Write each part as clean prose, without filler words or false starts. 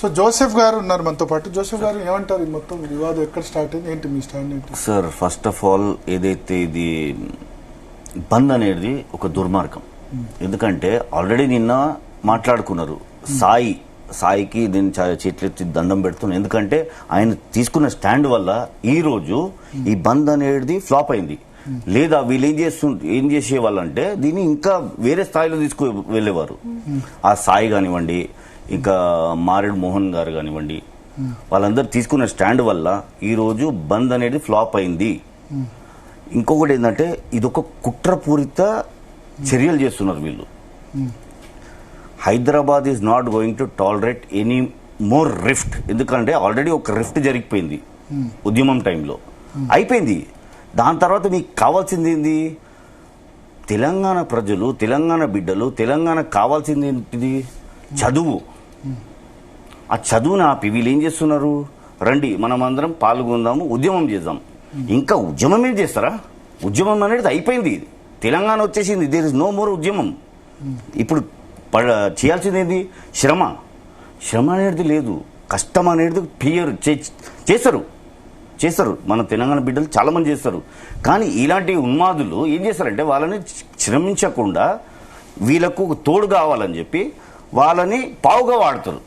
So Joseph గారు ఉన్నారు మనతో పాటు. జోసెఫ్ గారు ఏమంటారు, మొత్తం వివాదం ఎక్కడ స్టార్ట్ అయింది, ఏంటి మీ స్టాండ్ ఏంటి? సార్, ఫస్ట్ ఆఫ్ ఆల్ ఏదైతే ఇది బంద్ అనేది ఒక దుర్మార్గం. ఎందుకంటే ఆల్రెడీ నిన్న మాట్లాడుకున్నారు. సాయికి నేను చేతులెత్తి దండం పెడుతున్నాను. ఎందుకంటే ఆయన తీసుకున్న స్టాండ్ వల్ల ఈ రోజు ఈ బంద్ అనేది ఫ్లాప్ అయింది. లేదా వీళ్ళు ఏం చేసేవాళ్ళంటే దీన్ని ఇంకా వేరే స్థాయిలో తీసుకు వెళ్ళేవారు. ఆ సాయి కానివ్వండి, ఇంకా మారెడు మోహన్ గారు కానివ్వండి, వాళ్ళందరూ తీసుకున్న స్టాండ్ వల్ల ఈ రోజు బంద్ అనేది ఫ్లాప్ అయింది. ఇంకొకటి ఏంటంటే ఇదొక కుట్రపూరిత చర్యలు చేస్తున్నారు వీళ్ళు. Hyderabad is not going to tolerate any more rift. ఎందుకంటే ఆల్రెడీ ఒక రిఫ్ట్ జరిగిపోయింది ఉద్యమం టైంలో, అయిపోయింది. దాని తర్వాత మీకు కావాల్సింది ఏంది? తెలంగాణ ప్రజలు, తెలంగాణ బిడ్డలు, తెలంగాణకు కావాల్సింది ఏంటిది? చదువు. ఆ చదువుని ఆపి వీళ్ళు ఏం చేస్తున్నారు? రండి మనం అందరం పాల్గొందాము, ఉద్యమం చేద్దాం. ఇంకా ఉద్యమం ఏం చేస్తారా? ఉద్యమం అనేది అయిపోయింది. తెలంగాణ వచ్చేసింది. దేర్ ఇస్ నో మోర్ ఉద్యమం. ఇప్పుడు చేయాల్సింది ఏంది? శ్రమ అనేది లేదు. కష్టం అనేది క్లియర్ చేస్తారు మన తెలంగాణ బిడ్డలు చాలా మంది చేస్తారు. కానీ ఇలాంటి ఉన్మాదులు ఏం చేస్తారంటే వాళ్ళని శ్రమించకుండా వీళ్ళకు తోడు కావాలని చెప్పి వాళ్ళని పావుగా వాడతారు.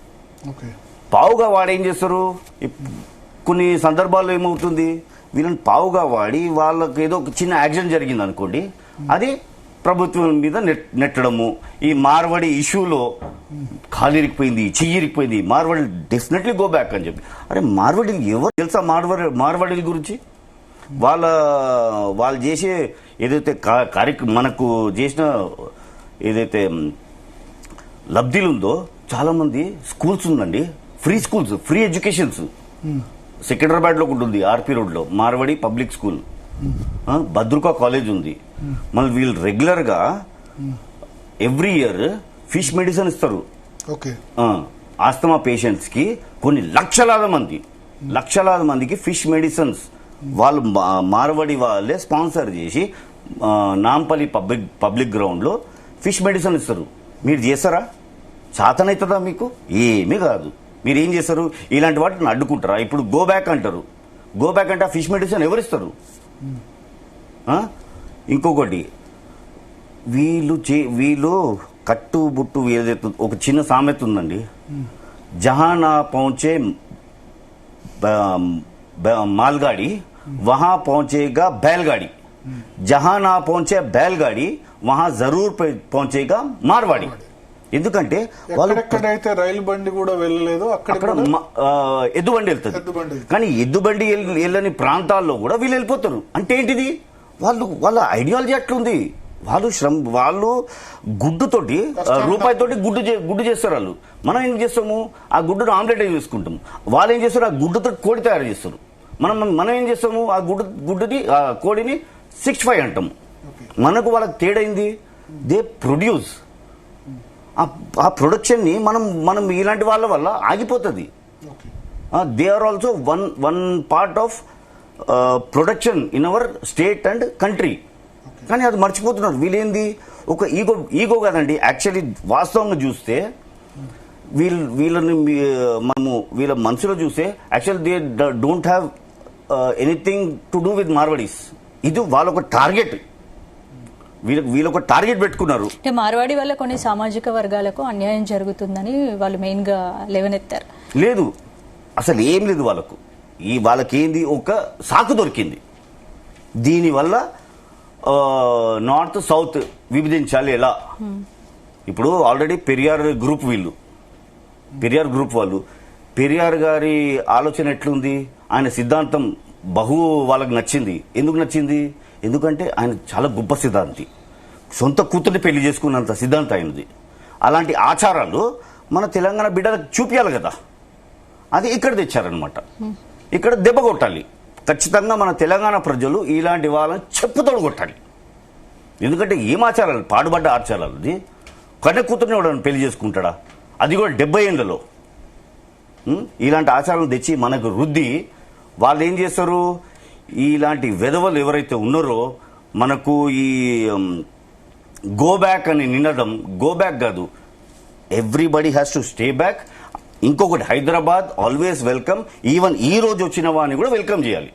పావుగా వాడి ఏం చేస్తారు? కొన్ని సందర్భాల్లో ఏమవుతుంది, వీళ్ళని పావుగా వాడి వాళ్ళకి ఏదో ఒక చిన్న యాక్సిడెంట్ జరిగింది అనుకోండి, అది ప్రభుత్వం మీద నెట్టడము. ఈ మార్వాడి ఇష్యూలో కాలిరిగిపోయింది, చెయ్యిరిగిపోయింది, మార్వాడి డెఫినెట్లీ గో బ్యాక్ అని చెప్పి. అరే మార్వాడీలు ఎవరు తెలుసా? మార్వాడీల గురించి వాళ్ళు చేసే ఏదైతే మనకు చేసిన ఏదైతే లబ్ధిలు ఉందో, చాలా మంది స్కూల్స్ ఉందండి, free schools, free educations. Secunderabad లో ఒకటి ఉంది, ఆర్పీ రోడ్ లో మార్వాడి పబ్లిక్ స్కూల్. భద్రుకా కాలేజ్ ఉంది. మళ్ళీ వీళ్ళు రెగ్యులర్ గా ఎవ్రీ ఇయర్ ఫిష్ మెడిసిన్ ఇస్తారు ఆస్తమా పేషెంట్స్ కి. కొన్ని లక్షలాది మందికి ఫిష్ మెడిసిన్స్ వాళ్ళు మార్వాడి వాళ్ళే స్పాన్సర్ చేసి నాంపల్లి పబ్లిక్ గ్రౌండ్ లో ఫిష్ మెడిసిన్ ఇస్తారు. మీరు చేస్తారా? చాతనవుతుందా మీకు? ఏమీ కాదు. మీరు ఏం చేస్తారు? ఇలాంటి వాటిని అడ్డుకుంటారా? ఇప్పుడు గో బ్యాక్ అంటారు. గో బ్యాక్ అంటే ఆ ఫిష్ మెడిసిన్ ఎవరిస్తారు? ఇంకొకటి, వీళ్ళు కట్టుబుట్టు ఏదైతే ఒక చిన్న సామెత ఉందండి, జహానా పहुंचे मालगाड़ी वहां पहुंचेगा बैलगाड़ी, जहां ना पहुंचे बैलगाड़ी वहां जरूर पहुंचेगा मारवाड़ी. ఎందుకంటే ఎక్కడైతే రైలు బండి కూడా వెళ్ళలేదు అక్కడ ఎద్దు బండి వెళ్తుంది. కానీ ఎద్దు బండి వెళ్ళని ప్రాంతాల్లో కూడా వీళ్ళు వెళ్ళిపోతారు. అంటే ఏంటిది? వాళ్ళ ఐడియాలజీ అట్లుంది. వాళ్ళు గుడ్డుతోటి, రూపాయితోటి గుడ్డు చేస్తారు వాళ్ళు. మనం ఏం చేస్తాము? ఆ గుడ్డును ఆమ్లెట్ చేసుకుంటాము. వాళ్ళు ఏం చేస్తారు? ఆ గుడ్డుతో కోడి తయారు చేస్తారు. మనం ఏం చేస్తాము? ఆ గుడ్డుని, ఆ కోడిని 65 అంటాము. మనకు వాళ్ళకి తేడైంది, దే ప్రొడ్యూస్. ఆ ప్రొడక్షన్ ని మనం ఇలాంటి వాళ్ళ వల్ల ఆగిపోతుంది. They are also one part of production in our state and country. కానీ అది మర్చిపోతున్నారు. వీళ్ళేంది? ఒక ఈగో కాదండి. యాక్చువల్లీ వాస్తవంగా చూస్తే వీళ్ళని వీళ్ళ మనసులో చూస్తే actual they don't have anything to do with Marwadis. ఇది వాళ్ళొక టార్గెట్. వీళ్ళొక టార్గెట్ పెట్టుకున్నారు. మార్వాడి వల్ల కొన్ని సామాజిక వర్గాలకు అన్యాయం జరుగుతుందని వాళ్ళు మెయిన్ గా లేవనెత్తారు. లేదు, అసలు ఏం లేదు. వాళ్ళకేంది? ఒక సాకు దొరికింది. దీనివల్ల నార్త్ సౌత్ విభజించాలి ఎలా? ఇప్పుడు ఆల్రెడీ పెరియార్ గ్రూప్ వాళ్ళు, పెరియార్ గారి ఆలోచన ఎట్లుంది? ఆయన సిద్ధాంతం వాళ్ళకి నచ్చింది. ఎందుకు నచ్చింది? ఎందుకంటే ఆయన చాలా గొప్ప సిద్ధాంతి. సొంత కూతుర్ని పెళ్లి చేసుకున్నంత సిద్ధాంతం ఆయనది. అలాంటి ఆచారాలు మన తెలంగాణ బిడ్డలకు చూపించాలి కదా, అది ఇక్కడ తెచ్చారనమాట. ఇక్కడ దెబ్బ కొట్టాలి. ఖచ్చితంగా మన తెలంగాణ ప్రజలు ఇలాంటి వాళ్ళని చెప్పుతోడు కొట్టాలి. ఎందుకంటే ఏం ఆచారాలు? పాడుబడ్డ ఆచారాలు. అది కన్న కూతుర్ని వాడు పెళ్లి చేసుకుంటాడా? అది కూడా 70 ఏళ్లలో. ఇలాంటి ఆచారాలు తెచ్చి మనకు రుద్ది వాళ్ళు ఏం చేస్తారు? ఇలాంటి వెధవలు ఎవరైతే ఉన్నారో మనకు ఈ గో బ్యాక్ అని నినడం, గో బ్యాక్ కాదు, everybody has to stay back. ఇంకొకటి, హైదరాబాద్ ఆల్వేస్ వెల్కమ్. ఈవెన్ ఈ రోజు వచ్చిన వాడిని కూడా వెల్కమ్ చేయాలి.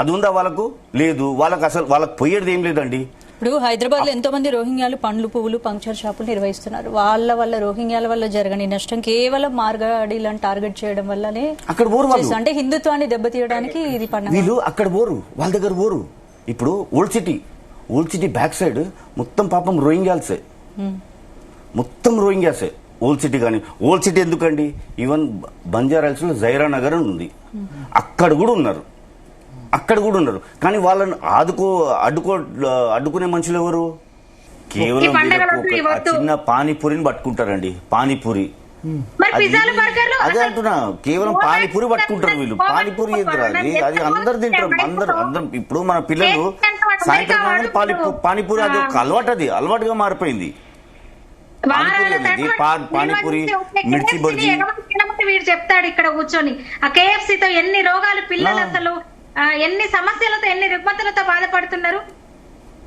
అది ఉందా వాళ్ళకు? లేదు. వాళ్ళకి అసలు వాళ్ళకి పోయేది ఏం లేదండి. ఇప్పుడు హైదరాబాద్ లో ఎంతో మంది రోహింగ్యాలు పండ్లు పువ్వులు పంక్చర్ షాపులు నిర్వహిస్తున్నారు. వాళ్ళ రోహింగ్యాల వల్ల జరగని నష్టం కేవలం మార్గాడీలను టార్గెట్ చేయడం వల్లనే అక్కడ పోరు వాళ్ళు. అంటే హిందుత్వాన్ని దెబ్బతీయడానికి ఇది పండుగ. వీళ్ళు అక్కడ పోరు, వాళ్ళ దగ్గర పోరు. ఇప్పుడు ఓల్డ్ సిటీ బ్యాక్ సైడ్ మొత్తం పాపం రోహింగ్యాల్సే, మొత్తం రోహింగ్యాసే. ఓల్డ్ సిటీ కానీ, ఓల్డ్ సిటీ ఎందుకండి, ఈవెన్ బంజారాల్స్ లో జైరా నగర్ అని ఉంది, అక్కడ కూడా ఉన్నారు. కానీ వాళ్ళని అడ్డుకునే మనుషులు ఎవరు? కేవలం చిన్న పానీపూరిని పట్టుకుంటారండి. పానీపూరి అదే అంటున్నా, కేవలం పానీపూరి పట్టుకుంటారు వీళ్ళు. పానీపూరి ఎదురా అది అందరు తింటారు. అందరం ఇప్పుడు మన పిల్లలు సాయంత్రం పానీపూరి అది ఒక అలవాటుగా మారిపోయింది. పానీపూరి, మిర్చి బజ్జీ. వీడు చెప్తాడు ఇక్కడ కూర్చొని ఆ కేఎఫ్సీతో ఎన్ని రోగాలు పిల్లలు, అసలు ఎన్ని సమస్యలతో ఎన్ని రుగ్మతలతో బాధపడుతున్నారు.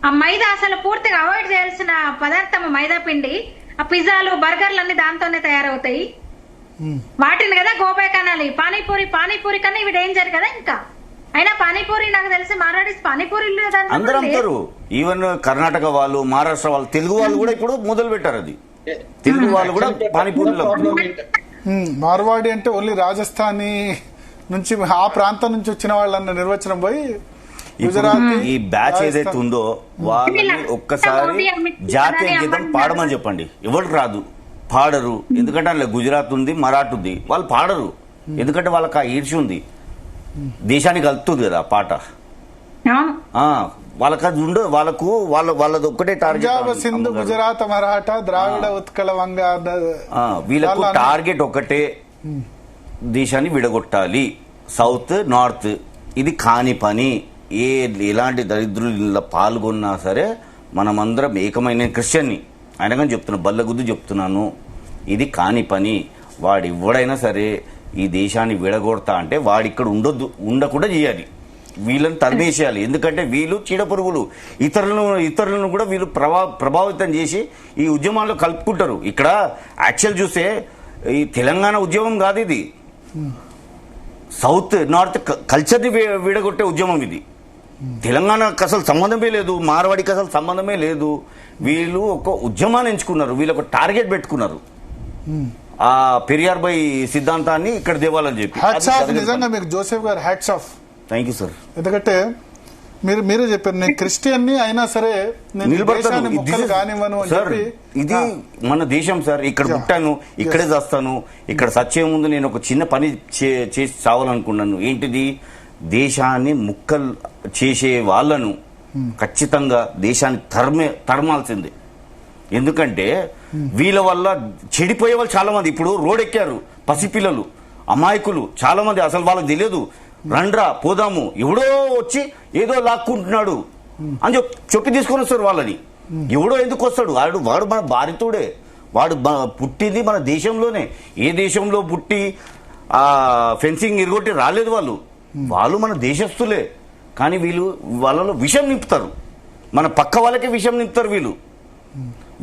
ఆ మైదా అసలు పూర్తిగా అవాయిడ్ చేయాల్సిన పదార్థం మైదా పిండి. ఆ పిజ్జాలు బర్గర్లు అన్ని దాంతోనే తయారవుతాయి. వాటిని కదా గోబ్యాక్ అనాలి. పానీపూరి కన్నా ఇవి డేంజర్ కదా. ఇంకా అయినా పానీపూరి నాకు తెలిసి మారాడీస్ పానీపూరి అందరూ అమ్ముతారు. ఈవెన్ కర్ణాటక వాళ్ళు, మహారాష్ట్ర వాళ్ళు, తెలుగు వాళ్ళు కూడా ఇప్పుడు మొదలు పెట్టారు. అది తెలుగు వాళ్ళు కూడా పానీపూరిలో. మార్వాడి అంటే ఓన్లీ రాజస్థానీ నుంచి ఆ ప్రాంతం నుంచి వచ్చిన వాళ్ళన్న నిర్వచనం పోయి గుజరాత్ ఈ బ్యాచ్ ఏదైతే ఉందో వాళ్ళని ఒక్కసారి జాతీయ గీతం పాడమని చెప్పండి. ఎవరు రాదు, పాడరు. ఎందుకంటే అందులో గుజరాత్ ఉంది, మరాఠ్ ఉంది, వాళ్ళు పాడరు. ఎందుకంటే వాళ్ళకి ఆ ఈర్ష్య ఉంది. దేశానికి కలుపుతుంది కదా ఆ పాట. వాళ్ళకి అది ఉండదు. వాళ్ళది ఒక్కటే టార్గెట్. సింధు, గుజరాత్, మరాఠా, ద్రావిడ, ఉత్కళ, వంగ. వీళ్ళకు టార్గెట్ ఒకటే, దేశాన్ని విడగొట్టాలి. సౌత్ నార్త్ ఇది కాని పని. ఎలాంటి దరిద్రులు పాల్గొన్నా సరే మనమందరం ఏకమైన క్రిస్టియన్ని అయినా కానీ చెప్తున్నా, బల్లగుద్దు చెప్తున్నాను, ఇది కాని పని. వాడు ఎవడైనా సరే ఈ దేశాన్ని విడగొడతా అంటే వాడిక్కడ ఉండకుండా చేయాలి. వీళ్ళని తరిమేసేయాలి. ఎందుకంటే వీళ్ళు చీడపురుగులు. ఇతరులను కూడా వీళ్ళు ప్రభావితం చేసి ఈ ఉద్యమాల్లో కలుపుకుంటారు. ఇక్కడ యాక్చువల్ చూస్తే ఈ తెలంగాణ ఉద్యమం కాదు ఇది, సౌత్ నార్త్ కల్చర్ని విడగొట్టే ఉద్యమం ఇది. తెలంగాణకు అసలు సంబంధమే లేదు, మార్వాడికి అసలు సంబంధమే లేదు. వీళ్ళు ఒక ఉద్యమాన్ని ఎంచుకున్నారు, వీళ్ళు ఒక టార్గెట్ పెట్టుకున్నారు. ఆ పెరియార్ బై సిద్ధాంతాన్ని ఇక్కడ దేవాలని చెప్పి. హ్యాట్స్ ఆఫ్ నిజంగా మీకు జోసెఫ్ గారు, hats off. Thank you sir. ఎందుకంటే మీరే చెప్పారు, నేను క్రిస్టియన్ని అయినా సరే కానివ్వను సార్. ఇది మన దేశం సార్, ఇక్కడ పుట్టాను, ఇక్కడే చేస్తాను. ఇక్కడ సత్యే ముందు నేను ఒక చిన్న పని చేసి చావాలనుకున్నాను. ఏంటిది? దేశాన్ని ముక్కలు చేసే వాళ్ళను ఖచ్చితంగా దేశాన్ని తరమాల్సిందే. ఎందుకంటే వీళ్ళ వల్ల చెడిపోయే వాళ్ళు చాలా మంది ఇప్పుడు రోడ్ ఎక్కారు. పసిపిల్లలు, అమాయకులు చాలా మంది, అసలు వాళ్ళకి తెలియదు. రండ్రా పోదాము, ఎవడో వచ్చి ఏదో లాక్కుంటున్నాడు అని చెప్పి తీసుకొని వస్తారు వాళ్ళని. ఎవడో ఎందుకు వస్తాడు? వాడు మన భారతీయుడే. వాడు పుట్టింది మన దేశంలోనే. ఏ దేశంలో పుట్టి ఆ ఫెన్సింగ్ ఇరుగొట్టి రాలేదు వాళ్ళు మన దేశస్తులే. కానీ వీళ్ళు వాళ్ళలో విషం నింపుతారు, మన పక్క వాళ్ళకే విషం నింపుతారు.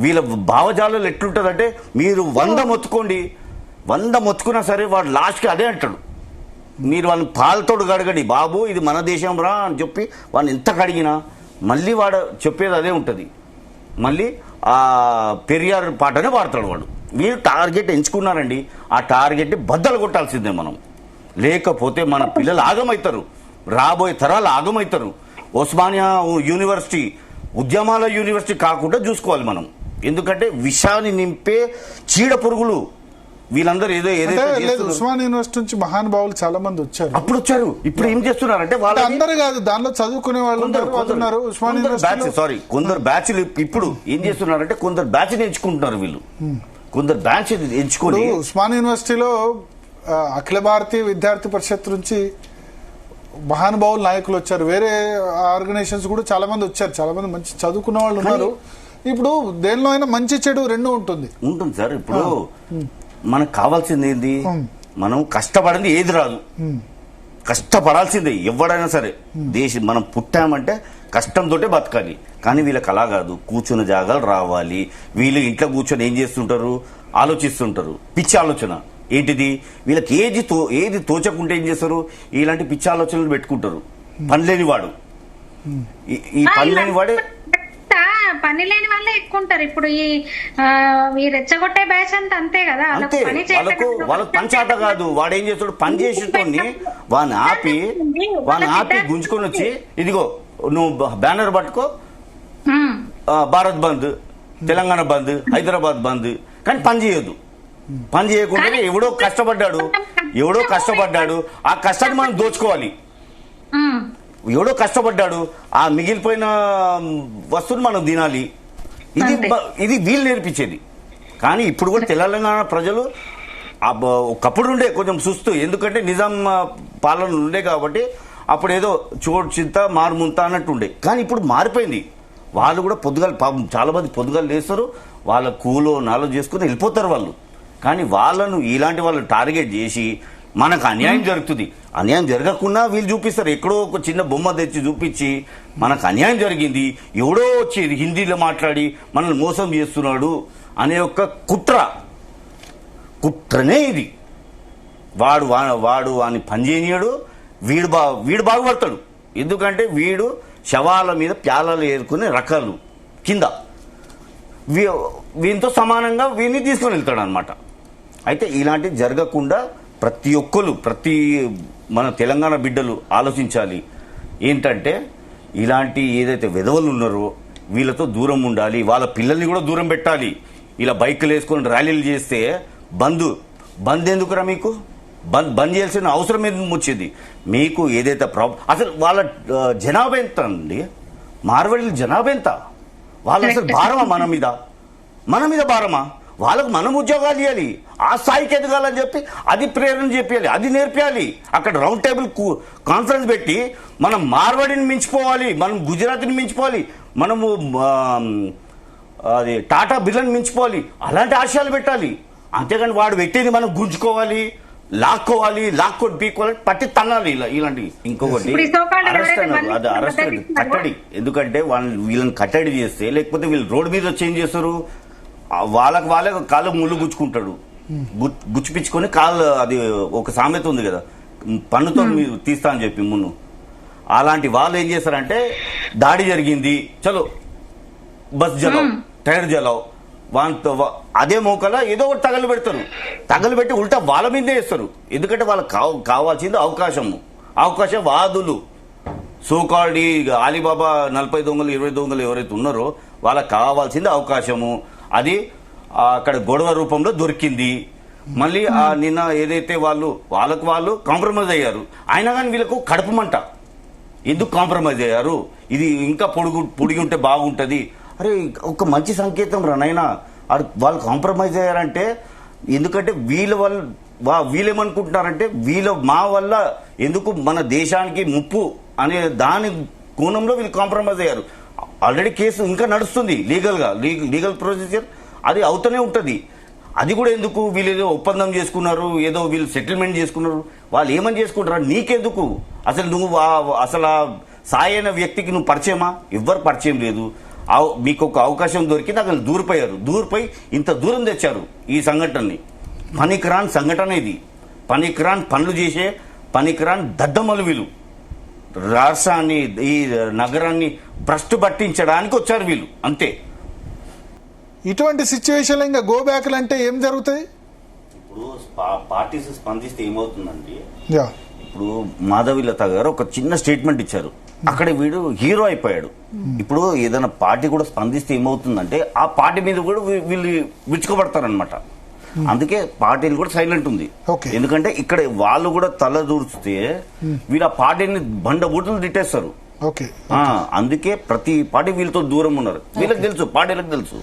వీళ్ళ భావజాలలో ఎట్లుంటుందంటే, మీరు 100 మొత్తుకోండి, 100 మొత్తుకున్నా సరే వాడు లాస్ట్కి అదే అంటాడు. మీరు వాళ్ళని పాలతోడు కడగండి, బాబు ఇది మన దేశం రా అని చెప్పి వాళ్ళని ఎంత కడిగినా మళ్ళీ వాడు చెప్పేది అదే ఉంటుంది. మళ్ళీ ఆ పెరియార్ పాటనే పాడతాడు వాడు. వీళ్ళు టార్గెట్ ఎంచుకున్నారండి, ఆ టార్గెట్ బద్దలు కొట్టాల్సిందే మనం. లేకపోతే మన పిల్లలు ఆగమవుతారు, రాబోయే తరాలు ఆగమవుతారు. ఉస్మానియా యూనివర్సిటీ ఉద్యమాల యూనివర్సిటీ కాకుండా చూసుకోవాలి మనం. ఎందుకంటే విషాన్ని నింపే చీడ పురుగులు వీళ్ళందరూ ఉస్మానియా యూనివర్సిటీ నుంచి మహానుభావులు చాలా మంది వచ్చారు. అప్పుడు వచ్చారు. ఇప్పుడు ఏం చేస్తున్నారంటే అందరూ కాదు, దానిలో చదువుకునే వాళ్ళు కొందరు బ్యాచ్లు ఇప్పుడు ఏం చేస్తున్నారంటే కొందరు బ్యాచ్ ఎంచుకుంటున్నారు. వీళ్ళు కొందరు బ్యాచ్ ఎంచుకొని ఉస్మానియా యూనివర్సిటీలో అఖిల భారతీయ విద్యార్థి పరిషత్ నుంచి మహానుభావులు నాయకులు వచ్చారు. వేరే ఆర్గనైజేషన్స్ కూడా చాలా మంది వచ్చారు. చాలా మంది మంచి చదువుకున్న వాళ్ళు ఉన్నారు. ఇప్పుడు దేనిలో అయినా మంచి చెడు రెండు ఉంటుంది సార్. ఇప్పుడు మనకు కావాల్సింది ఏంది? మనం కష్టపడింది ఏది రాదు, కష్టపడాల్సిందే ఎవడైనా సరే. మనం పుట్టామంటే కష్టంతోటే బతకాలి. కానీ వీళ్ళకి అలా కాదు, కూర్చున్న జాగాలు రావాలి. వీళ్ళు ఇంట్లో కూర్చొని ఏం చేస్తుంటారు? ఆలోచిస్తుంటారు, పిచ్చి ఆలోచన. ఏంటిది, వీళ్ళకి ఏది తోచకుంటే ఏం చేస్తారు, ఇలాంటి పిచ్చి ఆలోచనలు పెట్టుకుంటారు. పని లేని వాడు, ఈ పని లేని వాడే పని లేని వాళ్ళే ఎక్కువ ఉంటారు. ఇప్పుడు ఈ రెచ్చగొట్టే బ్యాచ్ అంతా అంతే కదా. అంతే, వాళ్ళకు పంచాట కాదు. వాడు ఏం చేస్తాడు, పని చేసేటోని వాడిని ఆపి గుంజుకొని వచ్చి, ఇదిగో నువ్వు బ్యానర్ పట్టుకో, భారత్ బంద్, తెలంగాణ బంద్, హైదరాబాద్ బంద్, కానీ పని చేయొద్దు. పని చేయకుండా ఎవడో కష్టపడ్డాడు, ఆ కష్టాన్ని మనం దోచుకోవాలి. ఎవడో కష్టపడ్డాడు, ఆ మిగిలిపోయిన వస్తువుని మనం తినాలి. ఇది వీళ్ళు నేర్పించేది. కానీ ఇప్పుడు కూడా తెలంగాణ ప్రజలు ఒకప్పుడు ఉండే కొంచెం సుస్తు, ఎందుకంటే నిజాం పాలన ఉండే కాబట్టి అప్పుడు ఏదో చోటు చింత మారుముంత అన్నట్టు ఉండే. కానీ ఇప్పుడు మారిపోయింది. వాళ్ళు కూడా పొద్దుగాలు, పాపం చాలా మంది పొద్దుగాలు లేస్తారు, వాళ్ళ కూలో నాలో చేసుకుని వెళ్ళిపోతారు వాళ్ళు. కానీ వాళ్ళను ఇలాంటి వాళ్ళని టార్గెట్ చేసి మనకు అన్యాయం జరుగుతుంది. అన్యాయం జరగకుండా వీళ్ళు చూపిస్తారు, ఎక్కడో ఒక చిన్న బొమ్మ తెచ్చి చూపించి మనకు అన్యాయం జరిగింది, ఎవడో వచ్చి హిందీలో మాట్లాడి మనల్ని మోసం చేస్తున్నాడు అనే ఒక కుట్రనే ఇది. వాడు వాని పని చేయనీయడు, వీడు బాగుపడతాడు. ఎందుకంటే వీడు శవాల మీద ప్యాలలు ఏరుకునే రకాలు కింద వీనితో సమానంగా వీడిని తీసుకొని వెళ్తాడు అనమాట. అయితే ఇలాంటివి జరగకుండా ప్రతి మన తెలంగాణ బిడ్డలు ఆలోచించాలి. ఏంటంటే ఇలాంటి ఏదైతే విధవలు ఉన్నారో వీళ్ళతో దూరం ఉండాలి, వాళ్ళ పిల్లల్ని కూడా దూరం పెట్టాలి. ఇలా బైకులు వేసుకొని ర్యాలీలు చేస్తే బంద్ ఎందుకురా మీకు? బంద్ చేయాల్సిన అవసరం ఎందుకు వచ్చింది మీకు? ఏదైతే అసలు వాళ్ళ జనాభా ఎంత అండి, మార్వాడీల జనాభా ఎంత? వాళ్ళు అసలు భారమా మన మీద భారమా? వాళ్ళకు మనం ఉద్యోగాలు ఇవ్వాలి, ఆ స్థాయికి ఎదగాలని చెప్పి అది ప్రేరణ చెప్పాలి, అది నేర్పించాలి. అక్కడ రౌండ్ టేబుల్ కాన్ఫరెన్స్ పెట్టి మనం మార్వాడిని మించిపోవాలి, మనం గుజరాత్ని మించిపోవాలి, మనము అది టాటా బిర్లాని మించిపోవాలి, అలాంటి ఆశయాలు పెట్టాలి. అంతేగాని వాడు పెట్టేది మనం గుంజుకోవాలి, లాక్కొని పీక్కోవాలి, పట్టి తన్నాలి. ఇలాంటి ఇంకొకటి అరెస్ట్ అన్నారు, అది అరెస్ట్ కట్టడి. ఎందుకంటే వీళ్ళని కట్టడి చేస్తే, లేకపోతే వీళ్ళు రోడ్డు మీద చేంజ్ చేస్తారు, వాళ్ళే కాళ్ళు ముళ్ళు గుచ్చుకుంటాడు, గుచ్చిపించుకొని కాళ్ళు, అది ఒక సామెత ఉంది కదా, పన్నుతో తీస్తా అని చెప్పి మున్ను. అలాంటి వాళ్ళు ఏం చేస్తారంటే, దాడి జరిగింది, చలో బస్ జలావ్, టైర్ జలావ్, అదే మోకలా ఏదో ఒకటి తగలబెట్టి ఉల్టా వాళ్ళ మీదే వేస్తారు. ఎందుకంటే వాళ్ళకి కావాల్సింది అవకాశవాదులు. సోకాల్డ్ అలీబాబా 40 దొంగలు 20 దొంగలు ఎవరైతే ఉన్నారో వాళ్ళకి కావాల్సింది అవకాశము. అది అక్కడ గొడవ రూపంలో దొరికింది. మళ్ళీ నిన్న ఏదైతే వాళ్ళు కాంప్రమైజ్ అయ్యారు, అయినా కానీ వీళ్ళకు కడుపు మంట. ఎందుకు కాంప్రమైజ్ అయ్యారు? ఇది ఇంకా పొడిగి ఉంటే బాగుంటది. అరే, ఒక మంచి సంకేతం రానైనా వాళ్ళు కాంప్రమైజ్ అయ్యారంటే, ఎందుకంటే వీళ్ళేమనుకుంటున్నారంటే మా వల్ల ఎందుకు మన దేశానికి ముప్పు అనే దాని కోణంలో వీళ్ళు కాంప్రమైజ్ అయ్యారు. ఆల్రెడీ కేసు ఇంకా నడుస్తుంది, లీగల్ ప్రొసీజర్ అది అవుతూనే ఉంటుంది. అది కూడా ఎందుకు, వీళ్ళు ఏదో ఒప్పందం చేసుకున్నారు, ఏదో వీళ్ళు సెటిల్మెంట్ చేసుకున్నారు, వాళ్ళు ఏమని చేసుకుంటారు, నీకెందుకు? అసలు నువ్వు అసలు ఆ సాయి అయిన వ్యక్తికి నువ్వు పరిచయమా? ఎవ్వరు పరిచయం లేదు. మీకు ఒక అవకాశం దొరికింది, అక్కడ దూరిపోయి ఇంత దూరం తెచ్చారు ఈ సంఘటనని. పనికిరాని సంఘటన ఇది. పనికిరాని పనులు చేసే పనికిరాని దద్దమలు వీళ్ళు. రాష్ట్రాన్ని, ఈ నగరాన్ని భ్రష్టు పట్టించడానికి వచ్చారు వీళ్ళు, అంతే. ఇటువంటి సిచ్యువేషన్ ఇంకా గో బ్యాక్లు అంటే ఏం జరుగుతాయి? ఇప్పుడు పార్టీస్ స్పందిస్తే ఏమవుతుందండి, ఇప్పుడు మాధవీలత గారు ఒక చిన్న స్టేట్మెంట్ ఇచ్చారు, అక్కడ వీడు హీరో అయిపోయాడు. ఇప్పుడు ఏదైనా పార్టీ కూడా స్పందిస్తే ఏమవుతుందంటే ఆ పార్టీ మీద కూడా వీళ్ళు విరుచుకోబడతారనమాట. అందుకే పార్టీలు కూడా సైలెంట్ ఉంది. ఎందుకంటే ఇక్కడ వాళ్ళు కూడా తల దూర్చితే వీళ్ళు ఆ పార్టీని బండబూటలు తిట్టేస్తారు. అందుకే ప్రతి పార్టీ వీళ్ళతో దూరం ఉన్నారు. వీళ్ళకి తెలుసు, పార్టీలకు తెలుసు.